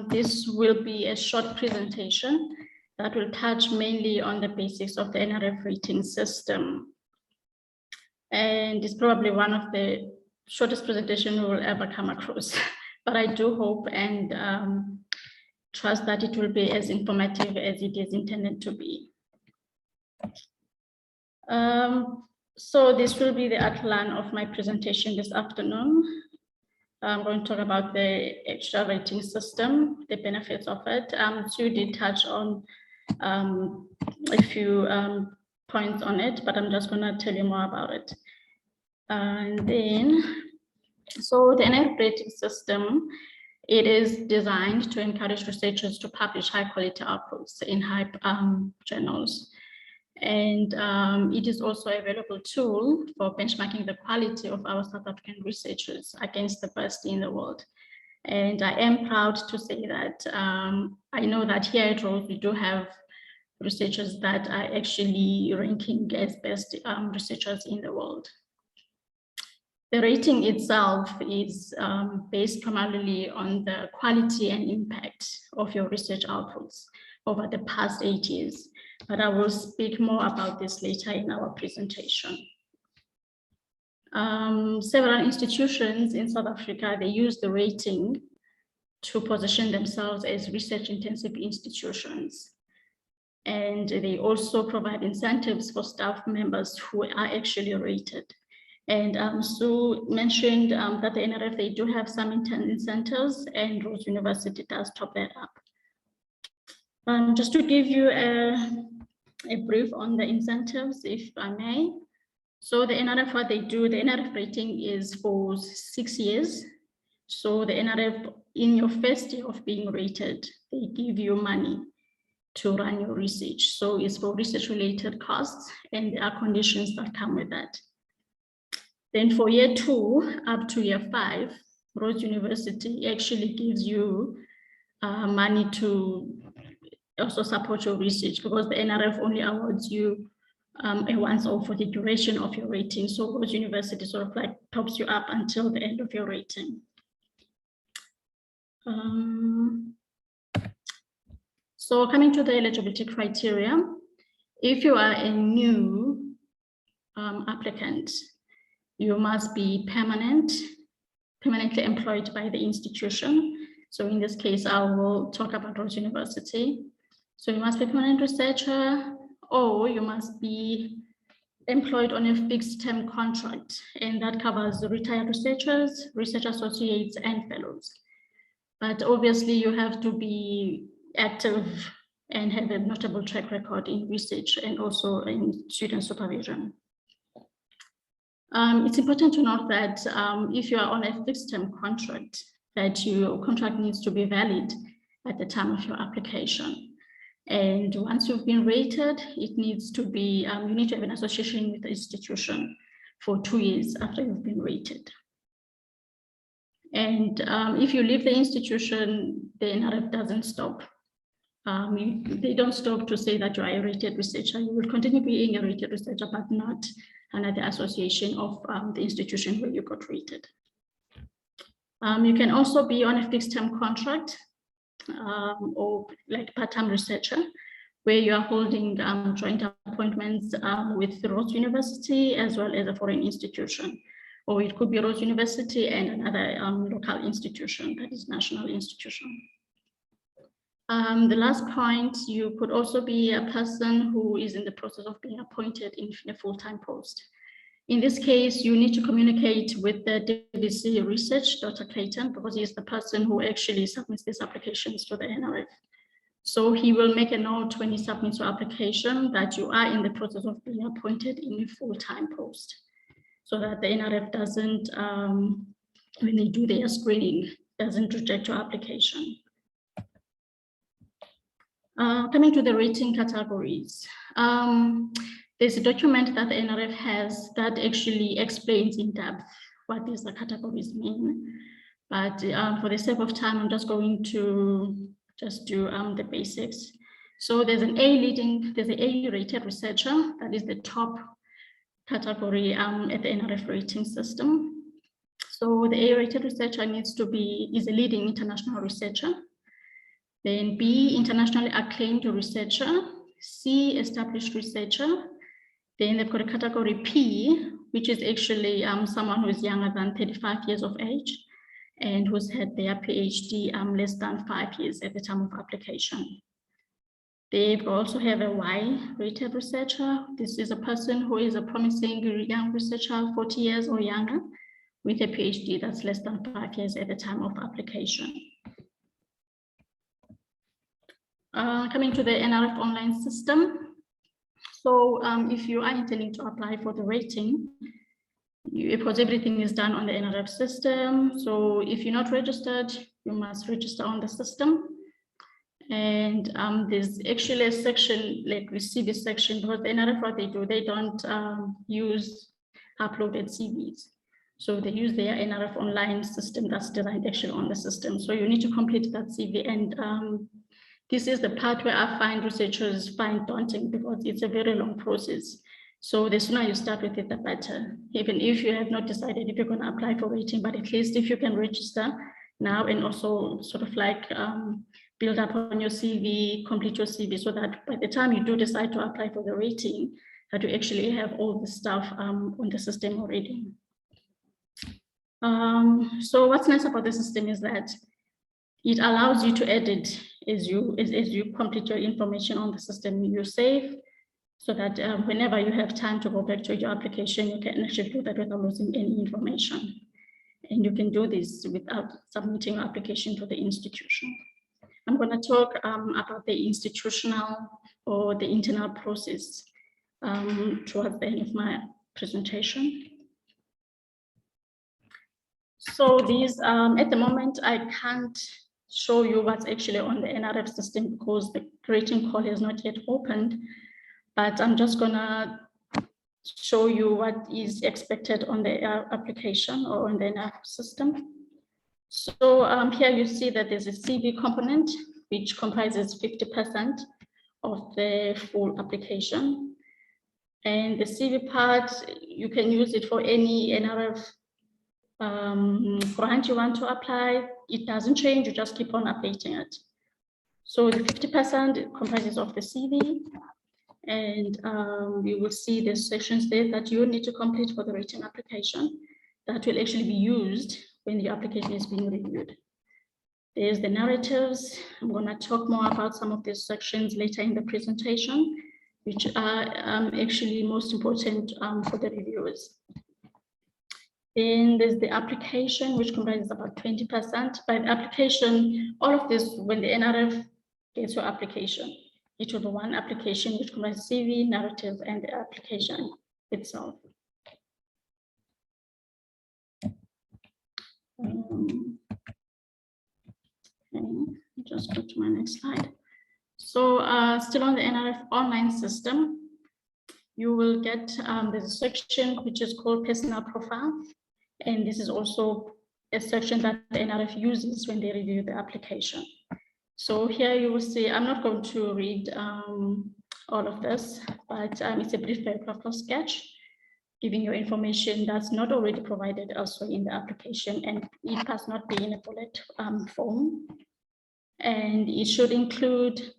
this will be a short presentation that will touch mainly on the basics of the NRF rating system. And it's probably one of the shortest presentations we will ever come across. But I do hope and trust that it will be as informative as it is intended to be. So this will be the outline of my presentation this afternoon. I'm going to talk about the extra rating system, the benefits of it. Sue did touch on a few points on it, but I'm just going to tell you more about it. And then, so the NRF rating system, it is designed to encourage researchers to publish high quality outputs in high journals. And it is also a valuable tool for benchmarking the quality of our South African researchers against the best in the world. And I am proud to say that I know that here at Rhodes, we do have researchers that are actually ranking as best researchers in the world. The rating itself is based primarily on the quality and impact of your research outputs over the past 8 years. But I will speak more about this later in our presentation. Several institutions in South Africa, they use the rating to position themselves as research-intensive institutions. And they also provide incentives for staff members who are actually rated. And Sue mentioned that the NRF, they do have some incentives, and Rhodes University does top that up. Just to give you a brief on the incentives, if I may. So the NRF, what they do, the NRF rating is for 6 years. So the NRF, in your first year of being rated, they give you money to run your research. So it's for research-related costs, and there are conditions that come with that. Then for year 2 up to year 5, Rhodes University actually gives you money to also support your research, because the NRF only awards you a once-off for the duration of your rating. So Rhodes University sort of like tops you up until the end of your rating. So coming to the eligibility criteria, if you are a new applicant, you must be permanently employed by the institution. So in this case, I will talk about Rhodes University. So you must be a permanent researcher, or you must be employed on a fixed term contract, and that covers retired researchers, research associates, and fellows. But obviously you have to be active and have a notable track record in research and also in student supervision. It's important to note that if you are on a fixed term contract, that your contract needs to be valid at the time of your application. And once you've been rated, it needs to be, you need to have an association with the institution for 2 years after you've been rated. And if you leave the institution, the NRF doesn't stop. They don't stop to say that you are a rated researcher. You will continue being a rated researcher, but not under the association of the institution where you got rated. You can also be on a fixed term contract or like part-time researcher, where you are holding joint appointments with Rhodes University as well as a foreign institution. Or it could be Rhodes University and another local institution, that is national institution. The last point, you could also be a person who is in the process of being appointed in a full-time post. In this case, you need to communicate with the DVC research, Dr. Clayton, because he is the person who actually submits these applications to the NRF. So he will make a note when he submits your application that you are in the process of being appointed in a full-time post, so that the NRF doesn't, when they do their screening, doesn't reject your application. Coming to the rating categories. There's a document that the NRF has that actually explains in depth what these categories mean. But for the sake of time, I'm just going to just do the basics. So there's an there's an A-rated researcher, that is the top category at the NRF rating system. So the A-rated researcher is a leading international researcher. Then B, internationally acclaimed researcher. C, established researcher. Then they've got a category P, which is actually someone who is younger than 35 years of age and who's had their PhD less than 5 years at the time of application. They also have a Y-rated researcher. This is a person who is a promising young researcher, 40 years or younger, with a PhD that's less than 5 years at the time of application. Coming to the NRF online system. So if you are intending to apply for the rating, because everything is done on the NRF system. So if you're not registered, you must register on the system. And there's actually a section, like CV section, because the NRF, what they do, they don't use uploaded CVs. So they use their NRF online system that's designed actually on the system. So you need to complete that CV. And this is the part where I find researchers find daunting because it's a very long process. So the sooner you start with it, the better. Even if you have not decided if you're going to apply for rating, but at least if you can register now and also sort of like build up on your CV, complete your CV, so that by the time you do decide to apply for the rating, that you actually have all the stuff on the system already. So what's nice about the system is that it allows you to edit as you complete your information on the system. You save so that whenever you have time to go back to your application, you can actually do that without losing any information. And you can do this without submitting your application to the institution. I'm going to talk about the institutional or the internal process towards the end of my presentation. So these, at the moment, I can't show you what's actually on the NRF system because the rating call has not yet opened, but I'm just gonna show you what is expected on the application or on the NRF system. So here you see that there's a CV component, which comprises 50% of the full application. And the CV part, you can use it for any NRF grant you want to apply. It doesn't change, you just keep on updating it. So the 50% comprises of the CV, and you will see the sections there that you need to complete for the rating application that will actually be used when the application is being reviewed. There's the narratives. I'm going to talk more about some of these sections later in the presentation, which are actually most important for the reviewers. Then there's the application, which comprises about 20%. By the application, all of this, when the NRF gets your application, it will be one application which comprises CV, narrative, and the application itself. Okay, just go to my next slide. So still on the NRF online system, you will get there's a section which is called personal profile. And this is also a section that the NRF uses when they review the application. So here you will see, I'm not going to read all of this, but it's a brief paragraph of sketch giving you information that's not already provided also in the application, and it must not be in a bullet form. And it should include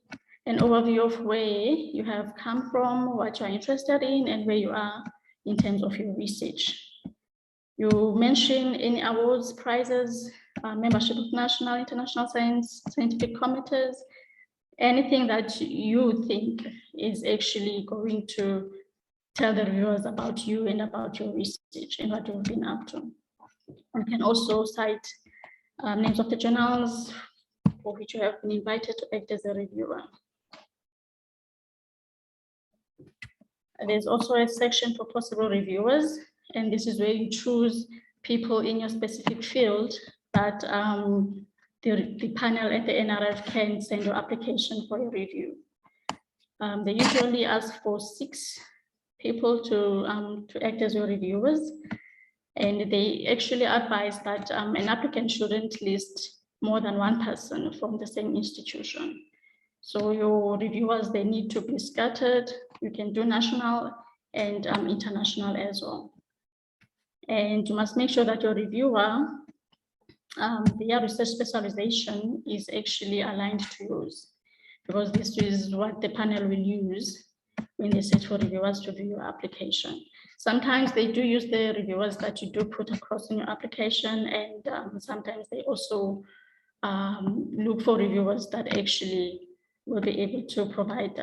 an overview of where you have come from, what you're interested in, and where you are in terms of your research. You mention any awards, prizes, membership of national, international scientific committees, anything that you think is actually going to tell the reviewers about you and about your research and what you've been up to. You can also cite names of the journals for which you have been invited to act as a reviewer. There's also a section for possible reviewers, and this is where you choose people in your specific field that the panel at the NRF can send your application for your review. They usually ask for 6 people to act as your reviewers, and they actually advise that an applicant shouldn't list more than 1 person from the same institution. So your reviewers, they need to be scattered. You can do national and international as well. And you must make sure that your reviewer, their research specialization is actually aligned to yours, because this is what the panel will use when they search for reviewers to review your application. Sometimes they do use the reviewers that you do put across in your application, and sometimes they also look for reviewers that actually will be able to provide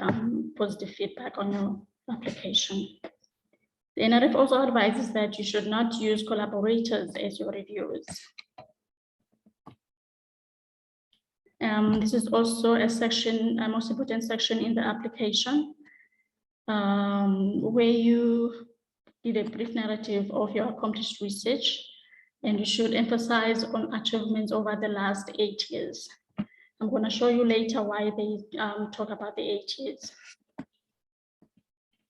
positive feedback on your application. The NRF also advises that you should not use collaborators as your reviewers. This is also a section, a most important section in the application, where you give a brief narrative of your accomplished research, and you should emphasize on achievements over the last 8 years. I'm going to show you later why they talk about the 8 years.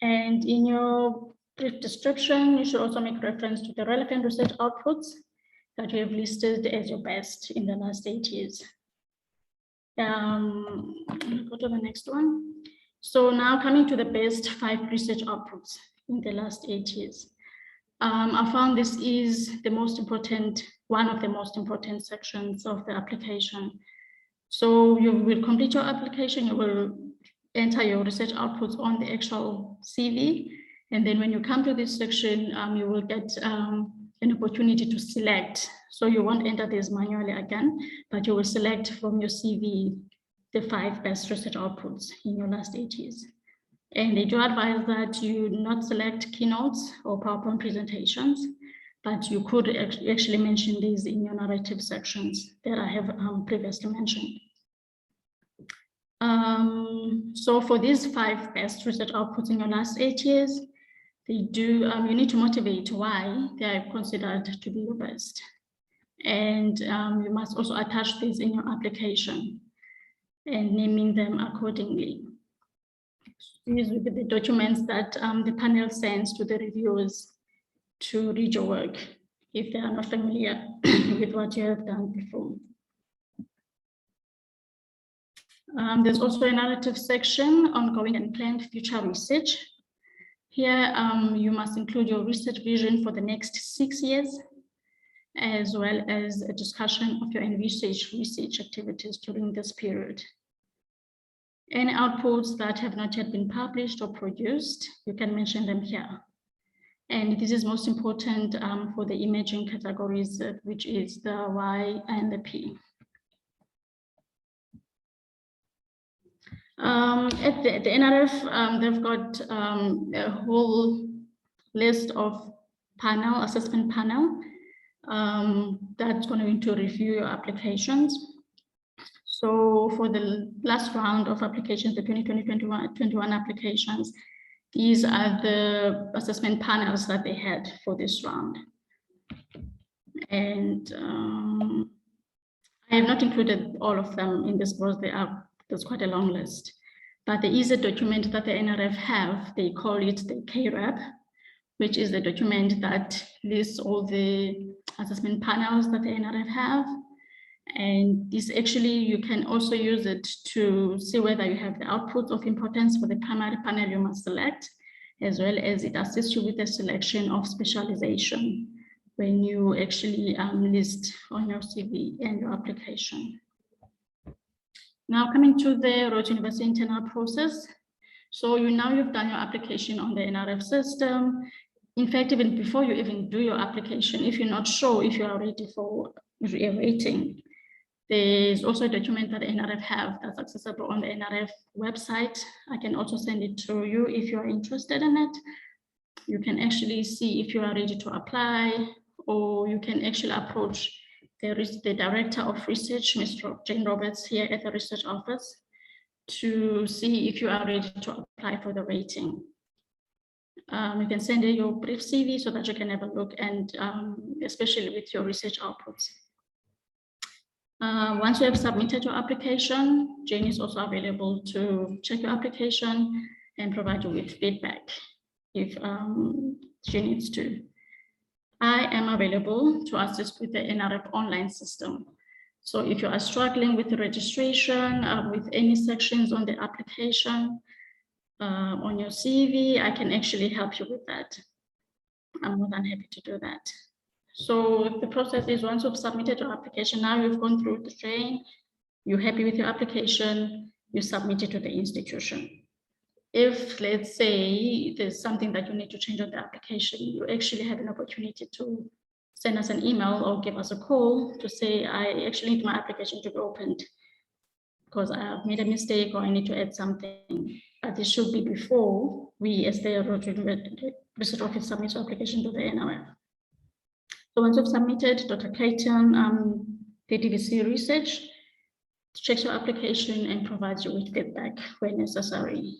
And in your brief description, you should also make reference to the relevant research outputs that you have listed as your best in the last 8 years. Go to the next one. So now coming to the best 5 research outputs in the last 8 years. I found this is the most important, one of the most important sections of the application. So you will complete your application, you will enter your research outputs on the actual CV. And then when you come to this section, you will get an opportunity to select. So you won't enter this manually again, but you will select from your CV the 5 best research outputs in your last 8 years. And they do advise that you not select keynotes or PowerPoint presentations, but you could actually mention these in your narrative sections that I have previously mentioned. So for these 5 best research outputs in your last 8 years, they do, you need to motivate why they are considered to be your best. And you must also attach these in your application and naming them accordingly. These will be the documents that the panel sends to the reviewers to read your work if they are not familiar with what you have done before. There's also a narrative section, ongoing and planned future research. Here, you must include your research vision for the next 6 years, as well as a discussion of your envisaged research activities during this period. Any outputs that have not yet been published or produced, you can mention them here. And this is most important for the emerging categories, which is the Y and the P. At the NRF, they've got a whole list of assessment panel that's going to review your applications. So for the last round of applications, the 2020-21 applications, these are the assessment panels that they had for this round. And I have not included all of them in this because there's quite a long list. But there is a document that the NRF have, they call it the Kwrap, which is the document that lists all the assessment panels that the NRF have. And this actually, you can also use it to see whether you have the outputs of importance for the primary panel you must select, as well as it assists you with the selection of specialization when you actually list on your CV and your application. Now coming to the Rhodes University internal process. So you've done your application on the NRF system. In fact, even before you even do your application, if you're not sure if you are ready for a rating, there's also a document that the NRF have that's accessible on the NRF website. I can also send it to you if you are interested in it. You can actually see if you are ready to apply, or you can actually approach the Director of Research, Mr. Jane Roberts, here at the research office to see if you are ready to apply for the rating. You can send in your brief CV so that you can have a look, and especially with your research outputs. Once you have submitted your application, Jane is also available to check your application and provide you with feedback if she needs to. I am available to assist with the NRF online system. So if you are struggling with the registration, with any sections on the application, on your CV, I can actually help you with that. I'm more than happy to do that. So the process is once you've submitted your application, now you've gone through the training, you're happy with your application, you submit it to the institution. If, let's say, there's something that you need to change on the application, you actually have an opportunity to send us an email or give us a call to say, I actually need my application to be opened because I have made a mistake or I need to add something. But it should be before we, as the Rhodes University Research Office, submit your application to the NRF. So once you've submitted, Dr. Clayton, the DVC research, checks your application and provides you with feedback where necessary.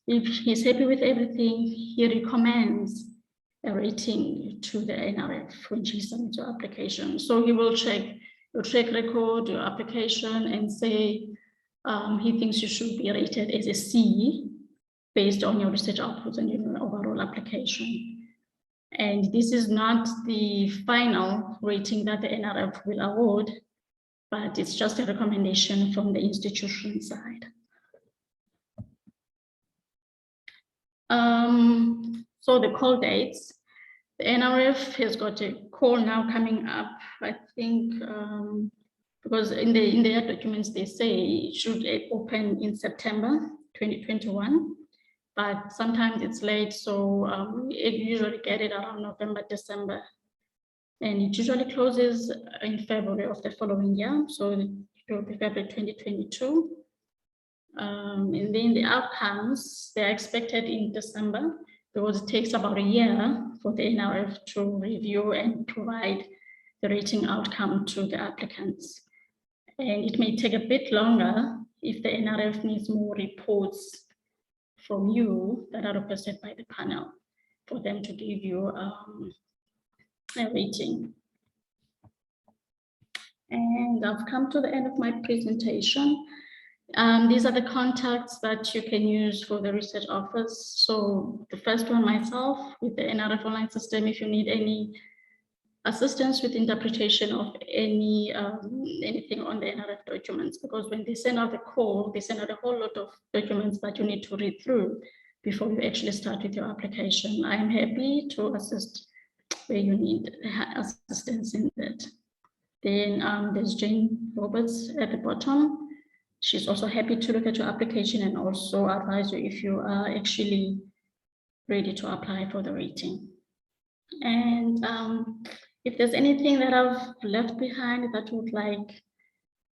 If he's happy with everything, he recommends a rating to the NRF when she submits your application. So he will check your track record, your application, and say he thinks you should be rated as a C based on your research outputs and your overall application. And this is not the final rating that the NRF will award, but it's just a recommendation from the institution side. So the call dates, the NRF has got a call now coming up, I think, because in their documents, they say it should open in September 2021, but sometimes it's late. So we usually get it around November, December, and it usually closes in February of the following year. So it will be February 2022. And then the outcomes, they're expected in December because it takes about a year for the NRF to review and provide the rating outcome to the applicants. And it may take a bit longer if the NRF needs more reports from you that are requested by the panel for them to give you a rating. And I've come to the end of my presentation. These are the contacts that you can use for the research office. So the first one, myself, with the NRF online system, if you need any assistance with interpretation of any anything on the NRF documents, because when they send out the call, they send out a whole lot of documents that you need to read through before you actually start with your application. I am happy to assist where you need assistance in that. Then there's Jane Roberts at the bottom. She's also happy to look at your application and also advise you if you are actually ready to apply for the rating. And if there's anything that I've left behind that you would like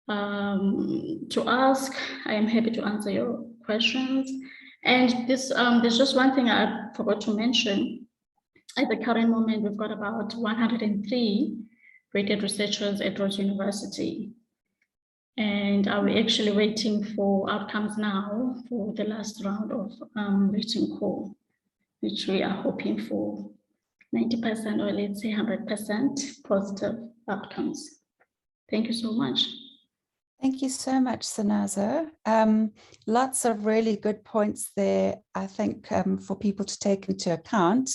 to ask, I am happy to answer your questions. And this, there's just one thing I forgot to mention. At the current moment, we've got about 103 rated researchers at Rhodes University. And are we actually waiting for outcomes now for the last round of rating call, which we are hoping for 90% or let's say 100% positive outcomes. Thank you so much. Thank you so much, Sinazo. Lots of really good points there, I think, for people to take into account.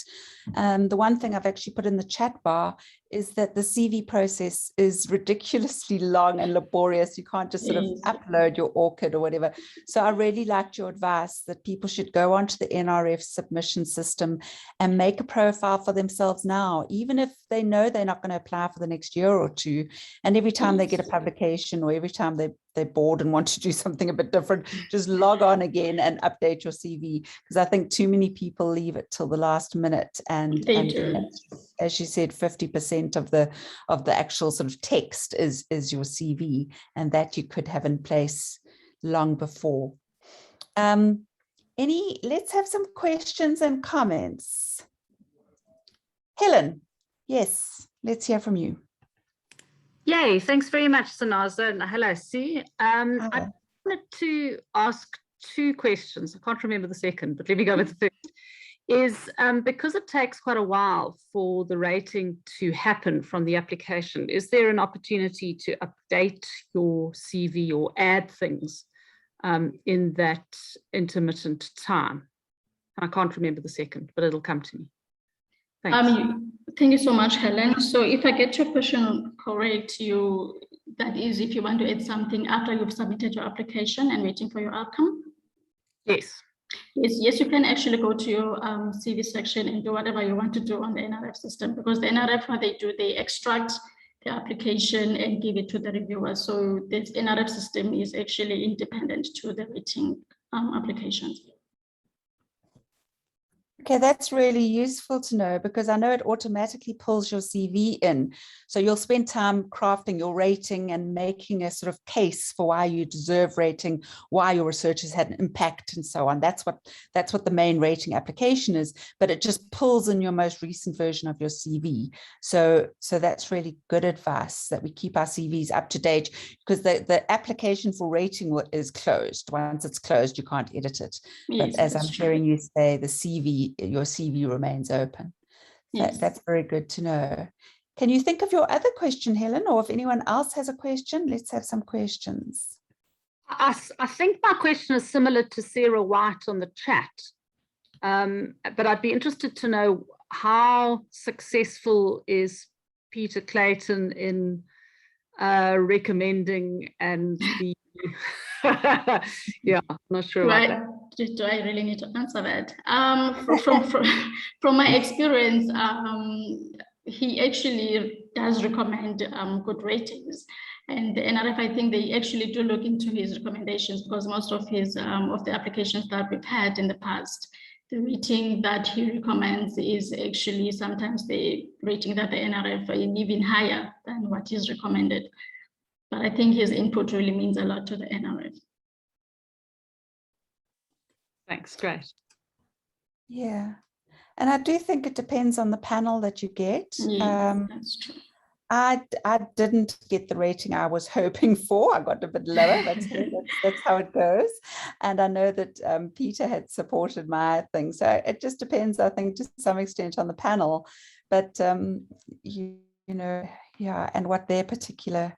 The one thing I've actually put in the chat bar is that the CV process is ridiculously long and laborious. You can't just sort of upload your ORCID or whatever. So I really liked your advice that people should go onto the NRF submission system and make a profile for themselves now, even if they know they're not going to apply for the next year or two. And every time they get a publication or every time they're bored and want to do something a bit different, just log on again and update your CV, because I think too many people leave it till the last minute, and as you said, 50% of the actual sort of text is your CV, and that you could have in place long before. Let's have some questions and comments. Helen, yes, let's hear from you. Yay, thanks very much, Sinazo, and hello, Sue. I wanted to ask two questions. I can't remember the second, but let me go with the first. Is because it takes quite a while for the rating to happen from the application, is there an opportunity to update your CV or add things in that intermittent time? I can't remember the second, but it'll come to me. Thanks. Thank you so much, Helen. So if I get your question correct, that is if you want to add something after you've submitted your application and waiting for your outcome? Yes. Yes, you can actually go to your CV section and do whatever you want to do on the NRF system, because the NRF, what they do, they extract the application and give it to the reviewer. So this NRF system is actually independent to the rating applications. Okay, that's really useful to know, because I know it automatically pulls your CV in. So you'll spend time crafting your rating and making a sort of case for why you deserve rating, why your research has had an impact and so on. That's what the main rating application is, but it just pulls in your most recent version of your CV. So that's really good advice, that we keep our CVs up to date, because the application for rating is closed. Once it's closed, you can't edit it. Yes, but as I'm true. hearing you say, your CV remains open. Yes. That's very good to know. Can you think of your other question, Helen, or if anyone else has a question? Let's have some questions. I think my question is similar to Sarah White on the chat, but I'd be interested to know how successful is Peter Clayton in recommending and the yeah, I'm not sure about that. Do I really need to answer that? From my experience, he actually does recommend good ratings, and the NRF, I think they actually do look into his recommendations, because most of his of the applications that we've had in the past, the rating that he recommends is actually sometimes the rating that the NRF is even higher than what is recommended. But I think his input really means a lot to the NRF. Thanks, great. Yeah, and I do think it depends on the panel that you get. Yeah, that's true. I didn't get the rating I was hoping for. I got a bit lower. That's how it goes. And I know that Peter had supported my thing. So it just depends, I think, to some extent on the panel. But, you know, yeah, and what their particular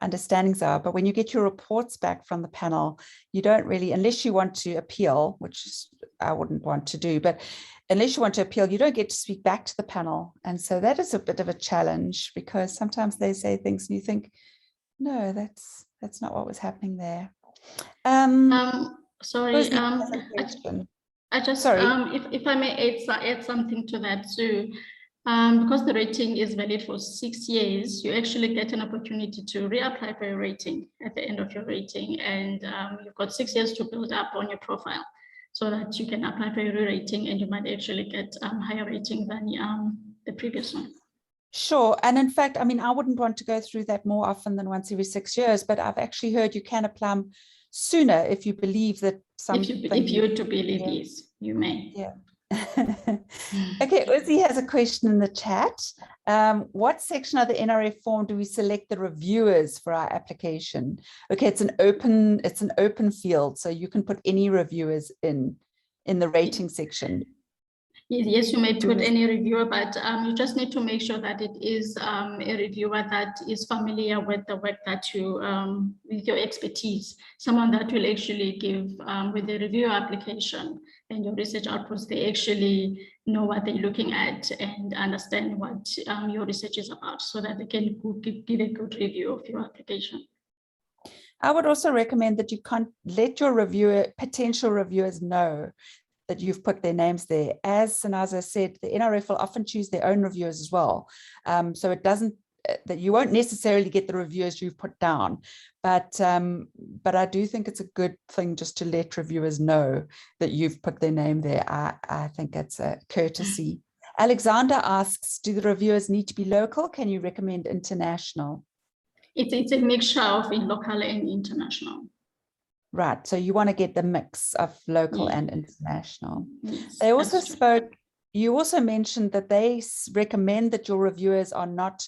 understandings are. But when you get your reports back from the panel, you don't really, unless you want to appeal, which I wouldn't want to do, but unless you want to appeal, you don't get to speak back to the panel. And so that is a bit of a challenge, because sometimes they say things and you think, no, that's not what was happening there. Sorry, I just, sorry. If I may add something to that too. Because the rating is valid for 6 years, you actually get an opportunity to reapply for your rating at the end of your rating, and you've got 6 years to build up on your profile, so that you can apply for your rating, and you might actually get higher rating than the previous one. Sure. And in fact, I mean, I wouldn't want to go through that more often than once every 6 years, but I've actually heard you can apply sooner if you believe that something. If you to believe, yeah. Yes, you may. Yeah. Okay, Uzi has a question in the chat. What section of the NRF form do we select the reviewers for our application? Okay, it's an open field, so you can put any reviewers in the rating section. Yes, you may put any reviewer, but you just need to make sure that it is a reviewer that is familiar with the work that you, with your expertise, someone that will actually give, with the review application and your research outputs, they actually know what they're looking at and understand what your research is about, so that they can give a good review of your application. I would also recommend that you can't let your potential reviewers know that you've put their names there. As Sinazo said, the NRF will often choose their own reviewers as well. So it doesn't, that you won't necessarily get the reviewers you've put down, but I do think it's a good thing just to let reviewers know that you've put their name there. I think it's a courtesy. Alexander asks, do the reviewers need to be local? Can you recommend international? It's a mixture of local and international. Right, so you want to get the mix of local and international. Yes, they also spoke, you also mentioned that they recommend that your reviewers are not,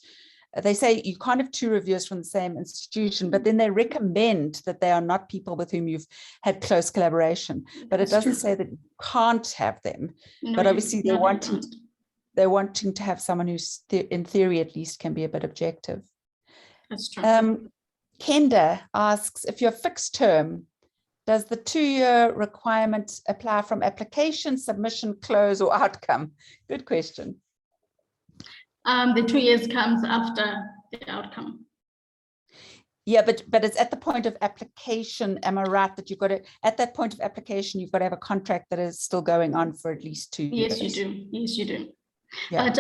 they say you can't have 2 reviewers from the same institution, but then they recommend that they are not people with whom you've had close collaboration. But it doesn't say that you can't have them. No, but obviously they're wanting to have someone who's, in theory at least, can be a bit objective. That's true. Kenda asks, if you're fixed term, does the 2-year requirement apply from application, submission, close, or outcome? Good question. The 2 years comes after the outcome. Yeah, but it's at the point of application. Am I right that you've got to, at that point of application, you've got to have a contract that is still going on for at least 2 years? Yes, you do. Yes, you do. Yeah. But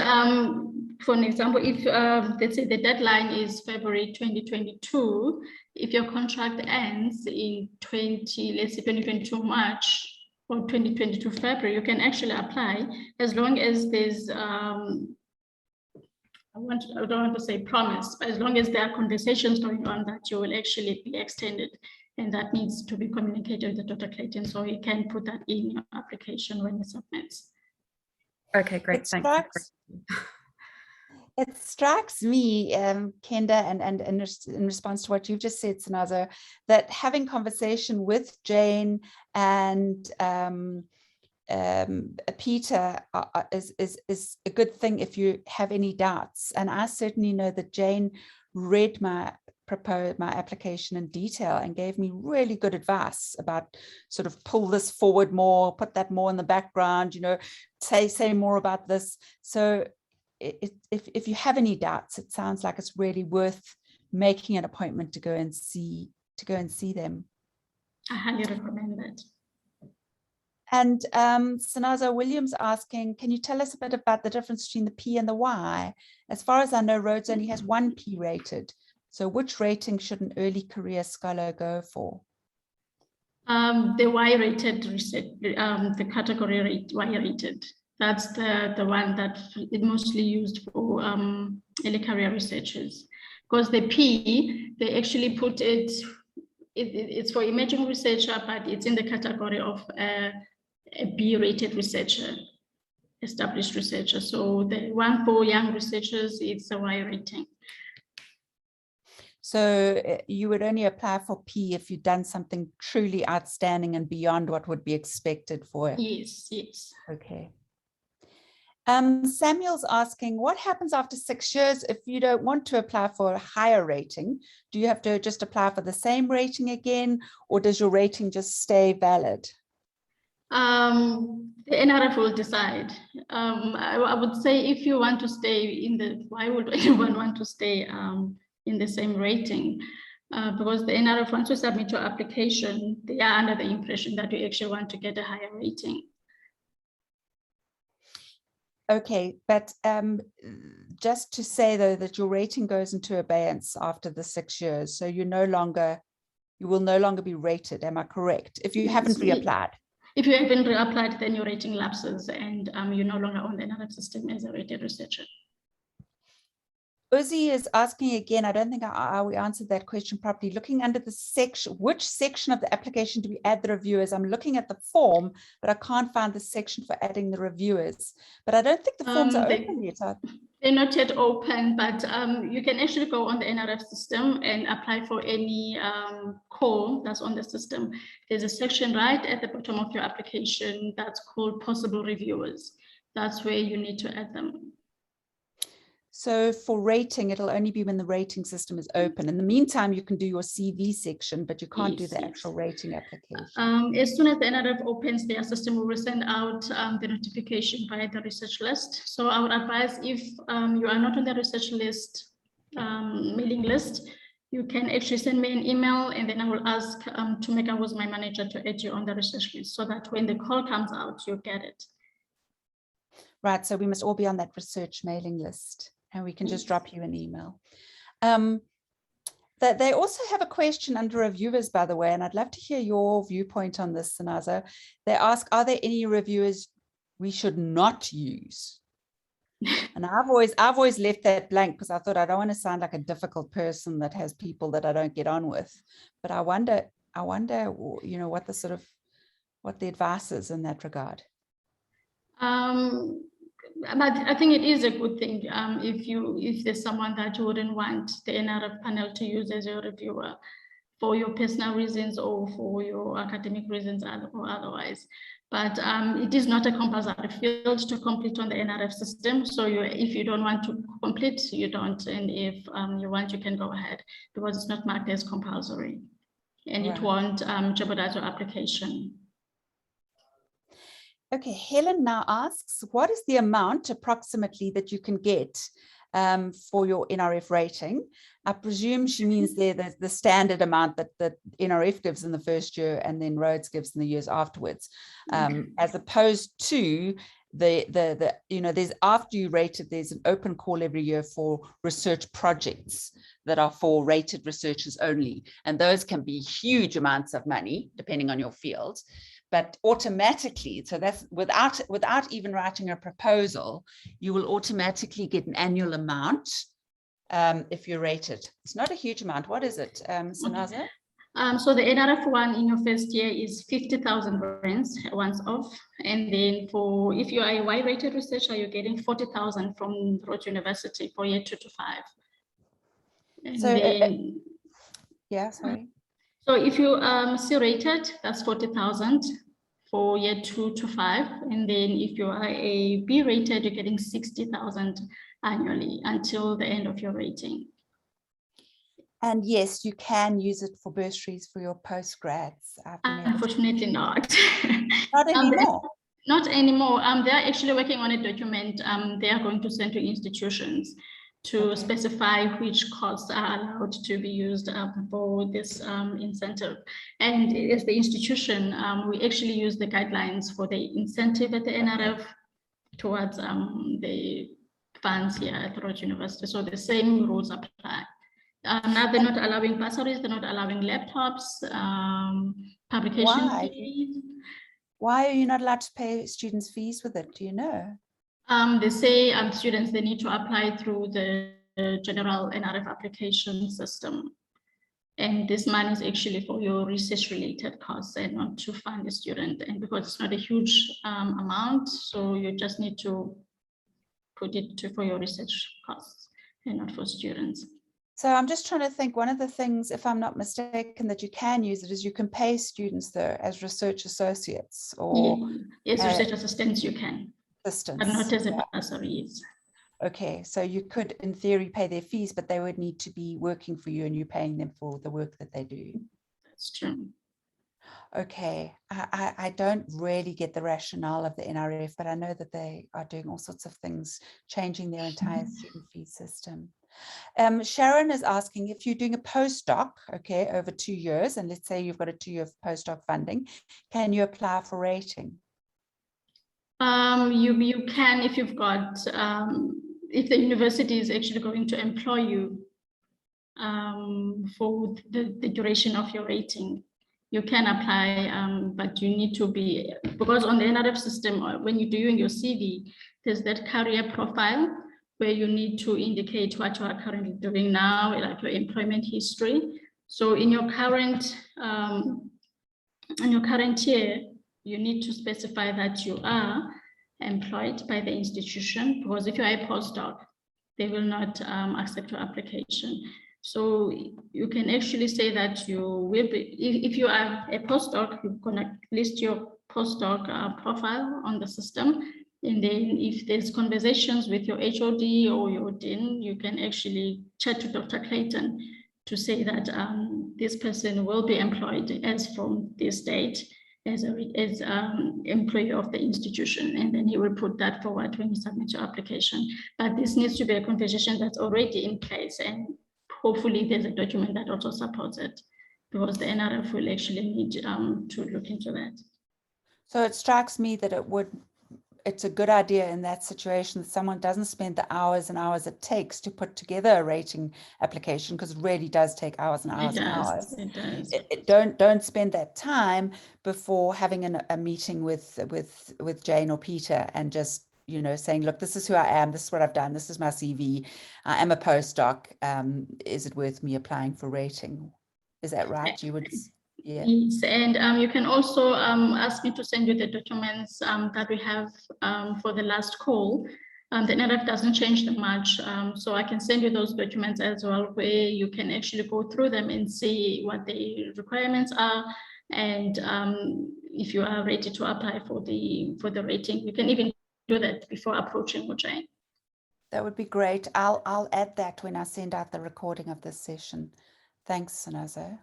for an example, if let's say the deadline is February 2022, if your contract ends in 2022 March or 2022 February, you can actually apply as long as there's I don't want to say promise, but as long as there are conversations going on that you will actually be extended, and that needs to be communicated with Dr. Clayton, so you can put that in your application when you submit. Okay, great. Thanks. It strikes me, Kenda, and in response to what you've just said, Sinazo, that having conversation with Jane and Peter is a good thing if you have any doubts. And I certainly know that Jane read my application in detail and gave me really good advice about sort of pull this forward more, put that more in the background, you know, say more about this. So if you have any doubts, it sounds like it's really worth making an appointment to go and see them. I highly recommend that. And Sinazo Williams asking, can you tell us a bit about the difference between the P and the Y? As far as I know, Rhodes only has 1 P rated. So which rating should an early career scholar go for? The Y-rated research, the category rate Y-rated. That's the one that is mostly used for early career researchers. Because the P, they actually put it's for emerging researcher, but it's in the category of a B-rated researcher, established researcher. So the one for young researchers, it's a Y rating. So you would only apply for P if you've done something truly outstanding and beyond what would be expected for it. Yes, yes. Okay. Samuel's asking, what happens after 6 years if you don't want to apply for a higher rating? Do you have to just apply for the same rating again, or does your rating just stay valid? The NRF will decide. I would say if you want to stay in the, why would anyone want to stay in the same rating? Because the NRF, once you submit your application, they are under the impression that you actually want to get a higher rating. Okay, but just to say though that your rating goes into abeyance after the 6 years, so you will no longer be rated. Am I correct? If you haven't reapplied. If you haven't reapplied, then your rating lapses and you're no longer on the NRF system as a rated researcher. Uzi is asking again, I don't think we answered that question properly. Looking under the section, which section of the application do we add the reviewers? I'm looking at the form, but I can't find the section for adding the reviewers. But I don't think the forms are open yet. They're not yet open, but you can actually go on the NRF system and apply for any call that's on the system. There's a section right at the bottom of your application that's called possible reviewers. That's where you need to add them. So for rating, it'll only be when the rating system is open. In the meantime, you can do your CV section, but you can't do the actual rating application. As soon as the NRF opens their system, we will send out the notification via the research list. So I would advise if you are not on the research list, mailing list, you can actually send me an email and then I will ask Tumeka, who's my manager, to add you on the research list so that when the call comes out, you get it. Right, so we must all be on that research mailing list. And we can just drop you an email. They also have a question under reviewers, by the way, and I'd love to hear your viewpoint on this, Sinazo. They ask, are there any reviewers we should not use? And I've always left that blank because I thought I don't want to sound like a difficult person that has people that I don't get on with. But I wonder, you know, what the advice is in that regard. But I think it is a good thing if there's someone that you wouldn't want the NRF panel to use as your reviewer for your personal reasons or for your academic reasons or otherwise. But it is not a compulsory field to complete on the NRF system. So if you don't want to complete, you don't. And if you want, you can go ahead because it's not marked as compulsory and It won't jeopardize your application. Okay, Helen now asks, what is the amount approximately that you can get for your NRF rating. I presume she means there's the standard amount that the NRF gives in the first year and then Rhodes gives in the years afterwards, as opposed to the there's, after you rated, there's an open call every year for research projects that are for rated researchers only, and those can be huge amounts of money depending on your field. But automatically, so that's without even writing a proposal, you will automatically get an annual amount if you're rated. It's not a huge amount. What is it, Sinazo? So the NRF one in your first year is 50,000 rands once off. And then if you are a Y-rated researcher, you're getting 40,000 from Rhodes University for year 2 to 5. And So, then, yeah, sorry. So if you C-rated, that's 40,000 for year 2 to 5. And then if you are a B-rated, you're getting 60,000 annually until the end of your rating. And yes, you can use it for bursaries for your postgrads. Unfortunately not. Not anymore. Not anymore. They're actually working on a document they are going to send to institutions to specify which costs are allowed to be used for this incentive. And as the institution, we actually use the guidelines for the incentive at the NRF towards the funds here at Rhodes University. So the same rules apply. Now they're not allowing bursaries, they're not allowing laptops, publication fees. Why are you not allowed to pay students' fees with it? Do you know? They say students, they need to apply through the general NRF application system. And this money is actually for your research related costs and not to fund the student. And because it's not a huge amount, so you just need to put it for your research costs and not for students. So I'm just trying to think, one of the things, if I'm not mistaken, that you can use it is you can pay students though as research associates or yes, research assistants you can, assistants, but not as a bursary. Okay, so you could in theory pay their fees, but they would need to be working for you and you're paying them for the work that they do. That's true. Okay, I don't really get the rationale of the NRF, but I know that they are doing all sorts of things, changing their entire student fee system. Sharon is asking, if you're doing a postdoc, okay, over 2 years, and let's say you've got a 2-year postdoc funding, can you apply for rating? You can if you've got, if the university is actually going to employ you for the duration of your rating. You can apply, but you need to be, because on the NRF system, when you're doing your CV, there's that career profile where you need to indicate what you are currently doing now, like your employment history. So in your current year, you need to specify that you are employed by the institution, because if you are a postdoc, they will not accept your application. So you can actually say that you will be, if you are a postdoc, you're gonna list your postdoc profile on the system. And then if there's conversations with your HOD or your dean, you can actually chat to Dr. Clayton to say that this person will be employed as from this date as employee of the institution, and then he will put that forward when you submit your application. But this needs to be a conversation that's already in place, and hopefully there's a document that also supports it, because the NRF will actually need to look into that. So it strikes me that it's a good idea in that situation that someone doesn't spend the hours and hours it takes to put together a rating application, because it really does take hours and hours and hours. It does. Don't spend that time before having a meeting with Jane or Peter and just, you know, saying, look, this is who I am, this is what I've done, this is my CV, I am a postdoc, is it worth me applying for rating? Is that right? You would, yeah. Yes, and you can also ask me to send you the documents that we have for the last call. The NRF doesn't change that much, so I can send you those documents as well, where you can actually go through them and see what the requirements are, and if you are ready to apply for the rating, you can even do that before approaching Jane. That would be great. I'll add that when I send out the recording of this session. Thanks, Sinazo.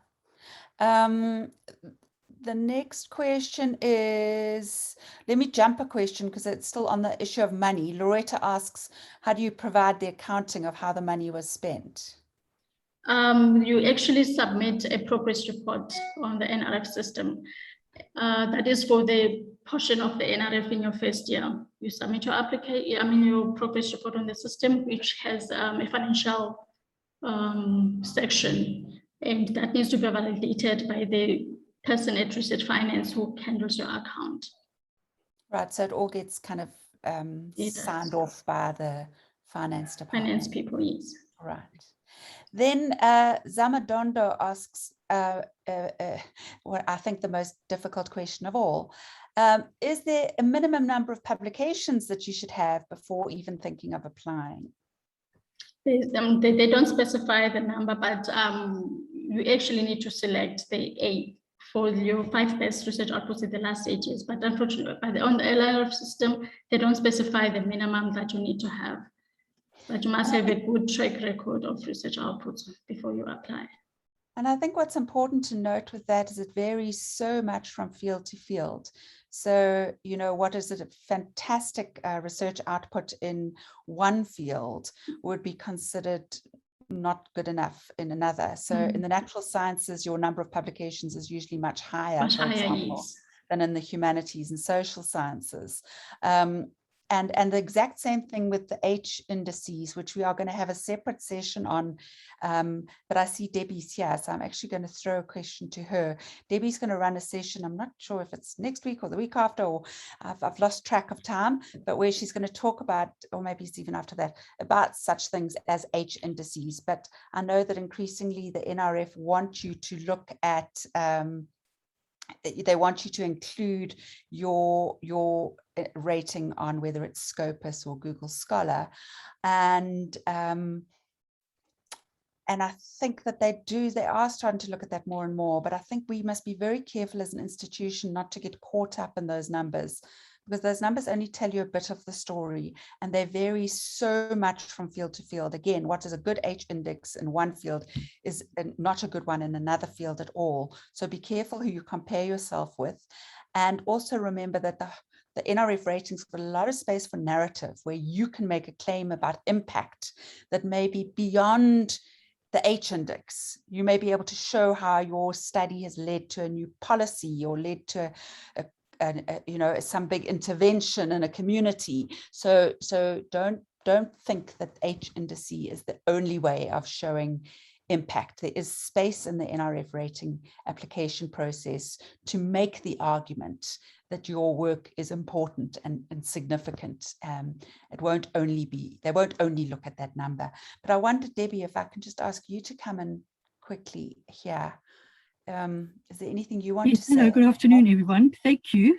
The next question is, let me jump a question because it's still on the issue of money. Loretta asks, how do you provide the accounting of how the money was spent? You actually submit a progress report on the NRF system. That is for the portion of the NRF in your first year. You submit your application, your progress report on the system, which has a financial section, and that needs to be validated by the person at Research Finance who handles your account. Right, so it all gets kind of signed off by the finance department. Finance people, yes. Right. Then Zamadondo asks, what I think the most difficult question of all, is there a minimum number of publications that you should have before even thinking of applying? They don't specify the number, but you actually need to select the A for your 5 best research outputs in the last 8 years. But unfortunately, on the NRF system, they don't specify the minimum that you need to have. But you must have a good track record of research outputs before you apply. And I think what's important to note with that is it varies so much from field to field. So, what is it? A fantastic research output in one field would be considered not good enough in another. So in the natural sciences, your number of publications is usually much higher, for example, yes, than in the humanities and social sciences. And the exact same thing with the H indices, which we are going to have a separate session on. But I see Debbie's here, so I'm actually going to throw a question to her. Debbie's going to run a session. I'm not sure if it's next week or the week after, or I've lost track of time, but where she's going to talk about, or maybe it's even after that, about such things as H indices. But I know that increasingly the NRF want you to look at, they want you to include your rating on whether it's Scopus or Google Scholar, and I think that they are starting to look at that more and more. But I think we must be very careful as an institution not to get caught up in those numbers, because those numbers only tell you a bit of the story, and they vary so much from field to field. Again, what is a good H index in one field is not a good one in another field at all. So be careful who you compare yourself with. And also remember that the NRF ratings have a lot of space for narrative, where you can make a claim about impact that may be beyond the H index. You may be able to show how your study has led to a new policy or led to some big intervention in a community. So don't think that H indice is the only way of showing impact. There is space in the NRF rating application process to make the argument that your work is important and significant. It won't only be, they won't only look at that number. But I wonder, Debbie, if I can just ask you to come in quickly here. Is there anything you want to say? Hello, good afternoon, everyone. Thank you.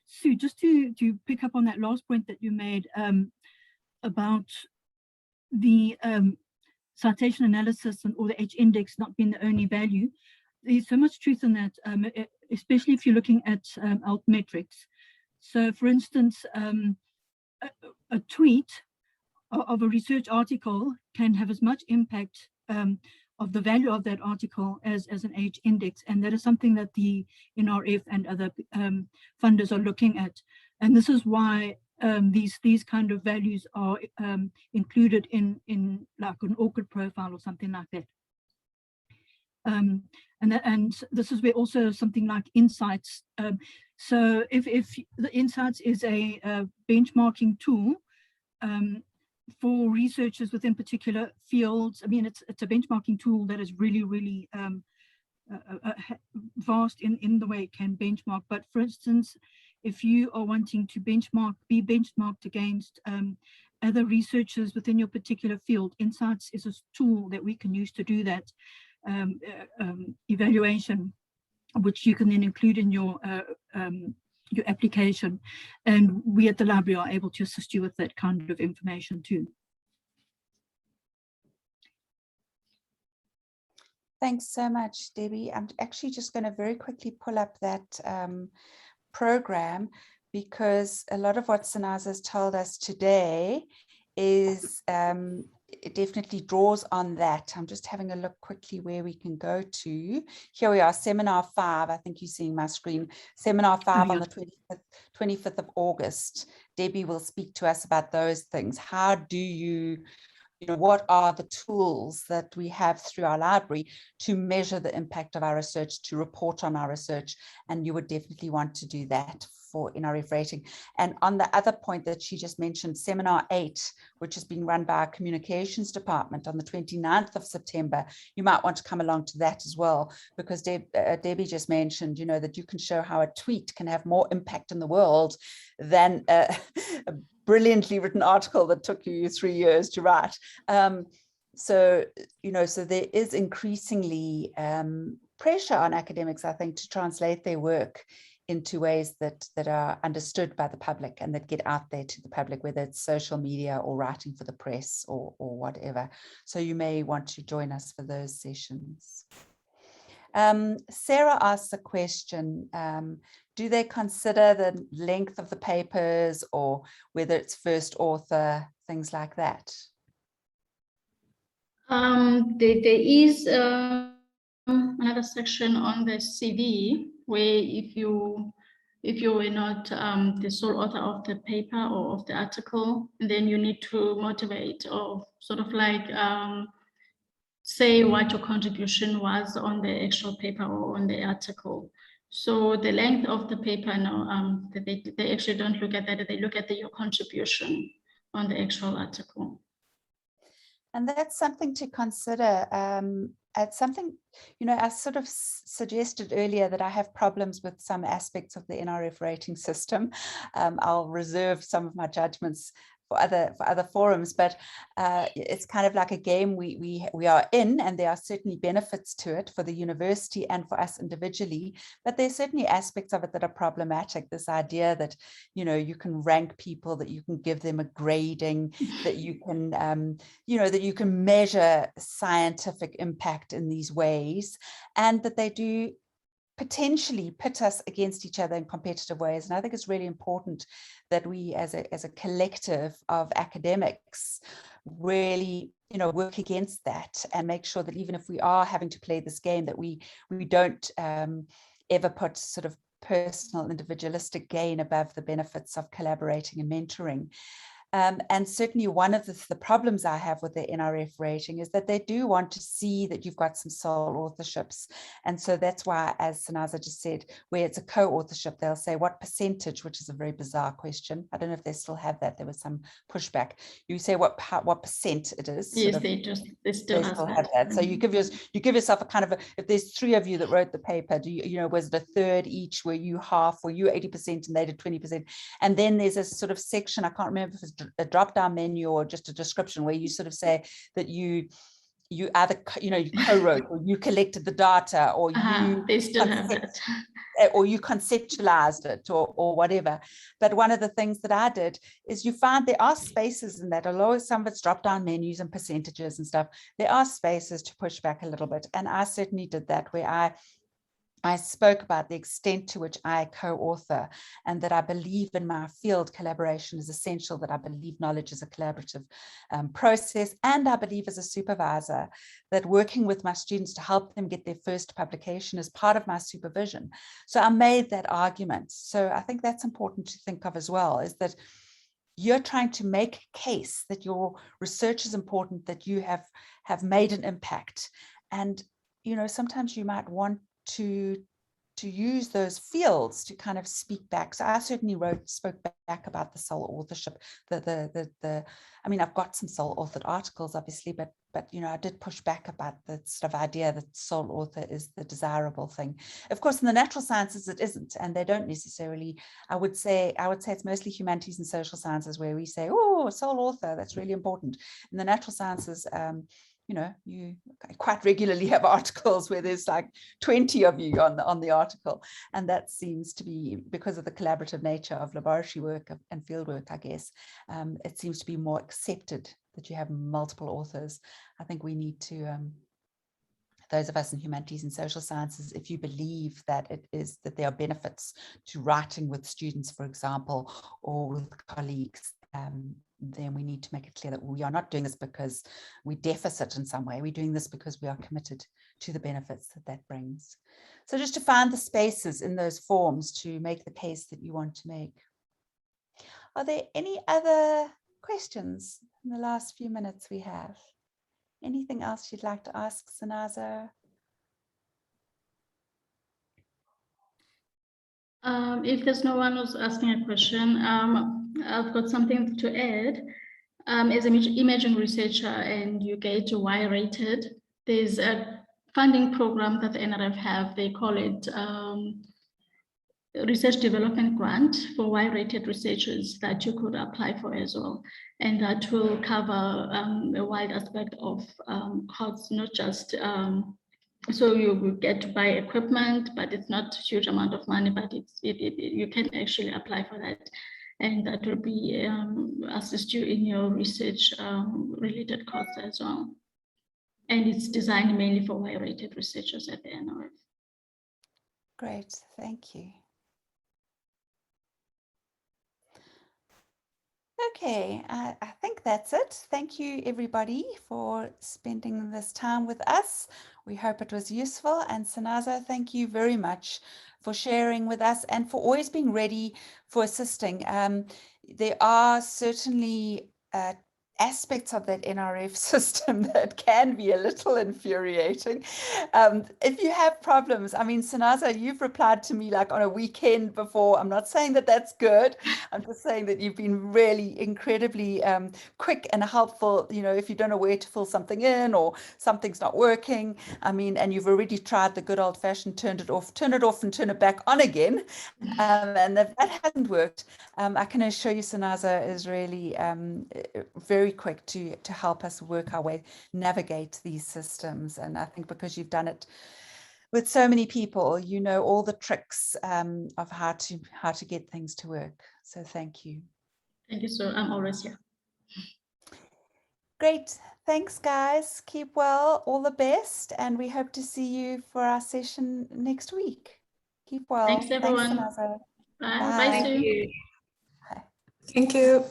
Sue, just to pick up on that last point that you made about the citation analysis or the H index not being the only value. There's so much truth in that, especially if you're looking at altmetrics. So, for instance, a tweet of a research article can have as much impact of the value of that article as an H index, and that is something that the NRF and other funders are looking at. And this is why these kind of values are included in like an ORCID profile or something like that. And this is where also something like insights. So if the insights is a benchmarking tool for researchers within particular fields, I mean, it's a benchmarking tool that is really vast in the way it can benchmark. But for instance, if you are wanting to be benchmarked against other researchers within your particular field, insights is a tool that we can use to do that evaluation, which you can then include in your application. And we at the library are able to assist you with that kind of information too. Thanks so much, Debbie. I'm actually just going to very quickly pull up that program, because a lot of what Sinazo has told us today is it definitely draws on that. I'm just having a look quickly where we can go to. Here we are, seminar 5. I think you're seeing my screen. Seminar 5 on the 25th of August. Debbie will speak to us about those things. How do you know, what are the tools that we have through our library to measure the impact of our research, to report on our research? And you would definitely want to do that for NRF rating. And on the other point that she just mentioned, Seminar 8, which is being run by our communications department on the 29th of September, you might want to come along to that as well, because Debbie just mentioned, you know, that you can show how a tweet can have more impact in the world than a brilliantly written article that took you 3 years to write. So, you know, so there is increasingly pressure on academics, I think, to translate their work into ways that are understood by the public and that get out there to the public, whether it's social media or writing for the press or whatever. So you may want to join us for those sessions. Sarah asks a question, do they consider the length of the papers or whether it's first author, things like that? There is another section on the CV where if you were not the sole author of the paper or of the article, then you need to motivate or sort of like say what your contribution was on the actual paper or on the article. So the length of the paper, no, they actually don't look at that. They look at your contribution on the actual article. And that's something to consider. It's something, you know, I sort of suggested earlier that I have problems with some aspects of the NRF rating system. I'll reserve some of my judgments for other forums, but it's kind of like a game we are in, and there are certainly benefits to it for the university and for us individually, but there's certainly aspects of it that are problematic. This idea that, you know, you can rank people, that you can give them a grading, that you can, you know, that you can measure scientific impact in these ways, and that they do potentially pit us against each other in competitive ways. And I think it's really important that we as a collective of academics really, you know, work against that and make sure that even if we are having to play this game, that we don't ever put sort of personal individualistic gain above the benefits of collaborating and mentoring. And certainly one of the problems I have with the NRF rating is that they do want to see that you've got some sole authorships. And so that's why, as Sinazo just said, where it's a co-authorship, they'll say what percentage, which is a very bizarre question. I don't know if they still have that. There was some pushback. You say what percent it is. Yes, they still have that. So you give yourself a kind of if there's 3 of you that wrote the paper, you know, was it a third each? Were you half? Were you 80% and they did 20%? And then there's a sort of section, I can't remember if it's a drop-down menu or just a description, where you sort of say that you either, you know, you co-wrote or you collected the data, or they still have that, or you conceptualized it, or whatever. But one of the things that I did is, you find there are spaces in that, although some of it's drop-down menus and percentages and stuff, there are spaces to push back a little bit. And I certainly did that, where I spoke about the extent to which I co-author, and that I believe in my field collaboration is essential, that I believe knowledge is a collaborative process, and I believe as a supervisor that working with my students to help them get their first publication is part of my supervision. So I made that argument. So I think that's important to think of as well, is that you're trying to make a case that your research is important, that you have made an impact. And, you know, sometimes you might want to use those fields to kind of speak back. So I certainly spoke back about the sole authorship. I mean, I've got some sole authored articles, obviously, but you know, I did push back about the sort of idea that sole author is the desirable thing. Of course, in the natural sciences, it isn't, and they don't necessarily. I would say it's mostly humanities and social sciences where we say, oh, sole author, that's really important. In the natural sciences, you know, you quite regularly have articles where there's like 20 of you on the article. And that seems to be, because of the collaborative nature of laboratory work and field work, I guess, it seems to be more accepted that you have multiple authors. I think we need to, those of us in humanities and social sciences, if you believe that that there are benefits to writing with students, for example, or with colleagues, then we need to make it clear that we are not doing this because we deficit in some way. We're doing this because we are committed to the benefits that that brings. So just to find the spaces in those forms to make the case that you want to make. Are there any other questions in the last few minutes we have? Anything else you'd like to ask, Sinazo? If there's no one who's asking a question, I've got something to add. As an imaging researcher and you get Y-rated, there's a funding program that the NRF have. They call it Research Development Grant for Y-rated researchers that you could apply for as well. And that will cover a wide aspect of costs, not just so you will get to buy equipment, but it's not a huge amount of money, but you can actually apply for that. And that will be assist you in your research related costs as well. And it's designed mainly for Y-rated researchers at the NRF. Great, thank you. Okay, I think that's it. Thank you everybody for spending this time with us. We hope it was useful. And Sinazo, thank you very much for sharing with us and for always being ready for assisting. There are certainly aspects of that NRF system that can be a little infuriating. If you have problems, I mean, Sinazo, you've replied to me like on a weekend before. I'm not saying that that's good. I'm just saying that you've been really incredibly quick and helpful, you know, if you don't know where to fill something in or something's not working. I mean, and you've already tried the good old fashioned turn it off and turn it back on again. And if that hasn't worked, I can assure you Sinazo is really very quick to help us work our way, navigate these systems. And I think because you've done it with so many people, you know all the tricks of how to get things to work. So thank you. Thank you, sir. I'm always here. Great. Thanks, guys. Keep well. All the best. And we hope to see you for our session next week. Keep well. Thanks, everyone. Thanks, Sinazo. Bye. Bye, Sue. Thank you. Bye. Thank you.